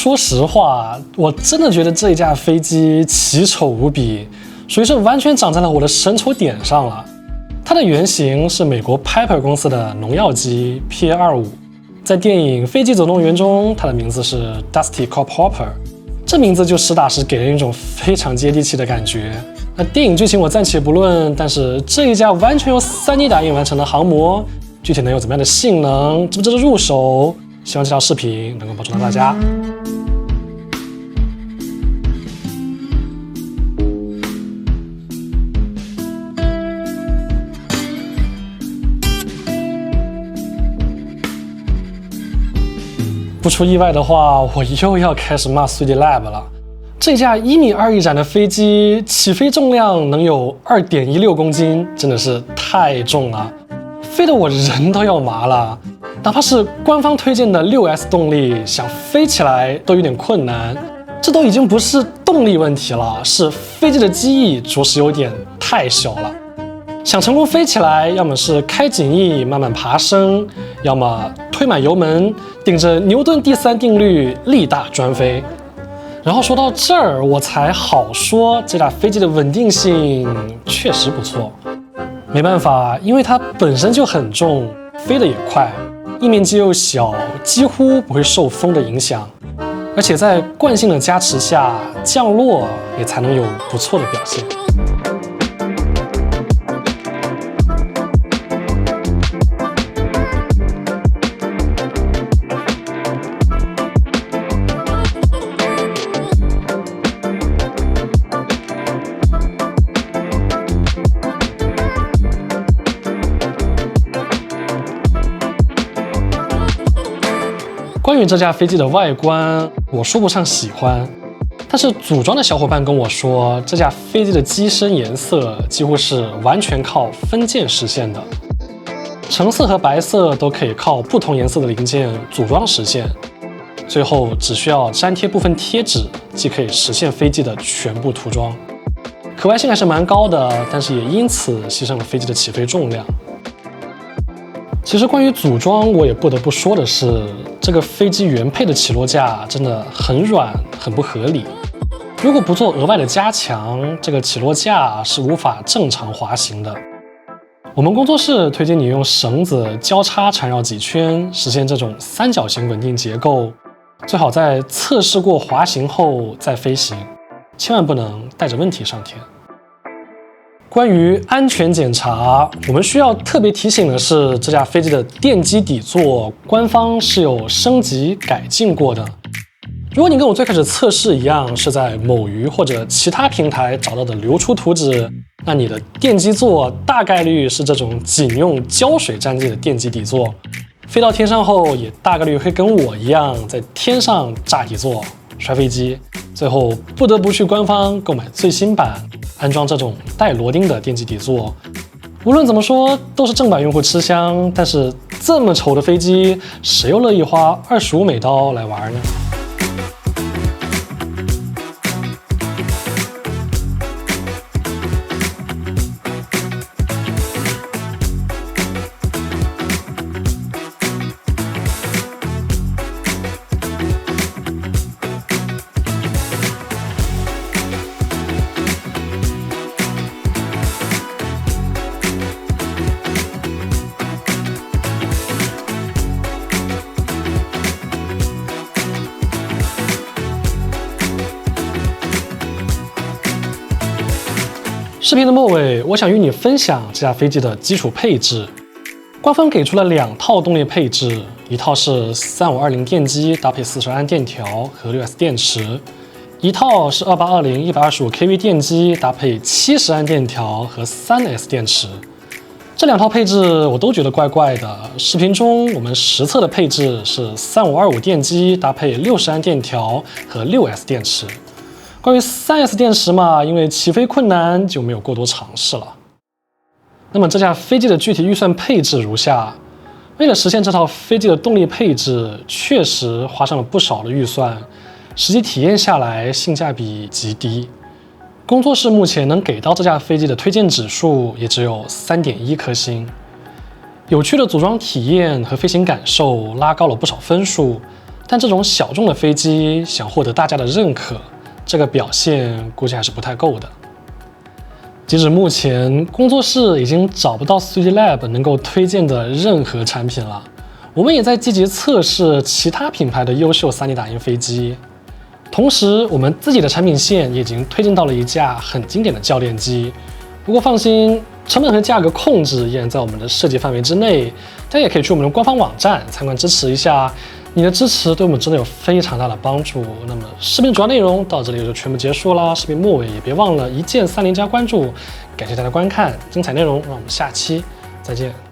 说实话，我真的觉得这一架飞机奇丑无比，属于是完全长在了我的神丑点上了。它的原型是美国 Piper 公司的农药机 PA-25， 在电影《飞机总动员》中，它的名字是 Dusty Cop Hopper， 这名字就实打实给人一种非常接地气的感觉。那电影剧情我暂且不论，但是这一架完全由 3D 打印完成的航模，具体能有怎么样的性能，值不值得入手？希望这条视频能够帮助到大家。不出意外的话，我又要开始骂 3D Lab 了。这架1.2米展的飞机起飞重量能有2.16公斤，真的是太重了，飞得我人都要麻了。哪怕是官方推荐的 6S 动力，想飞起来都有点困难。这都已经不是动力问题了，是飞机的机翼着实有点太小了。想成功飞起来，要么是开紧翼慢慢爬升，要么推满油门，顶着牛顿第3定律力大专飞。然后说到这儿，我才好说这架飞机的稳定性确实不错。没办法，因为它本身就很重，飞得也快，翼面积又小，几乎不会受风的影响。而且在惯性的加持下，降落也才能有不错的表现。关于这架飞机的外观，我说不上喜欢，但是组装的小伙伴跟我说，这架飞机的机身颜色几乎是完全靠分件实现的，橙色和白色都可以靠不同颜色的零件组装实现，最后只需要粘贴部分贴纸，即可以实现飞机的全部涂装。可玩性还是蛮高的，但是也因此牺牲了飞机的起飞重量。其实关于组装，我也不得不说的是，这个飞机原配的起落架真的很软，很不合理。如果不做额外的加强，这个起落架是无法正常滑行的。我们工作室推荐你用绳子交叉缠绕几圈，实现这种三角形稳定结构，最好在测试过滑行后再飞行，千万不能带着问题上天。关于安全检查，我们需要特别提醒的是，这架飞机的电机底座官方是有升级改进过的。如果你跟我最开始测试一样，是在某鱼或者其他平台找到的流出图纸，那你的电机座大概率是这种仅用胶水粘剂的电机底座，飞到天上后也大概率会跟我一样在天上炸底座摔飞机，最后不得不去官方购买最新版，安装这种带螺钉的电机底座。无论怎么说都是正版用户吃香，但是这么丑的飞机，谁又乐意花25美刀来玩呢？视频的末尾，我想与你分享这架飞机的基础配置。官方给出了2套动力配置，一套是3520电机搭配40安电条和 6S 电池，一套是2820 125 kV 电机搭配70安电条和 3S 电池。这2套配置我都觉得怪怪的。视频中我们实测的配置是3525电机搭配60安电条和 6S 电池。关于 3S 电池嘛，因为起飞困难就没有过多尝试了。那么这架飞机的具体预算配置如下：为了实现这套飞机的动力配置，确实花上了不少的预算，实际体验下来性价比极低。工作室目前能给到这架飞机的推荐指数也只有3.1颗星。有趣的组装体验和飞行感受拉高了不少分数，但这种小众的飞机想获得大家的认可，这个表现估计还是不太够的。截止目前，工作室已经找不到 3D Lab 能够推荐的任何产品了。我们也在积极测试其他品牌的优秀 3D 打印飞机，同时我们自己的产品线也已经推进到了一架很经典的教练机。不过放心，成本和价格控制依然在我们的设计范围之内，大家也可以去我们的官方网站参观支持一下。你的支持对我们真的有非常大的帮助。那么视频主要内容到这里就全部结束了，视频末尾也别忘了一键30加关注，感谢大家观看，精彩内容让我们下期再见。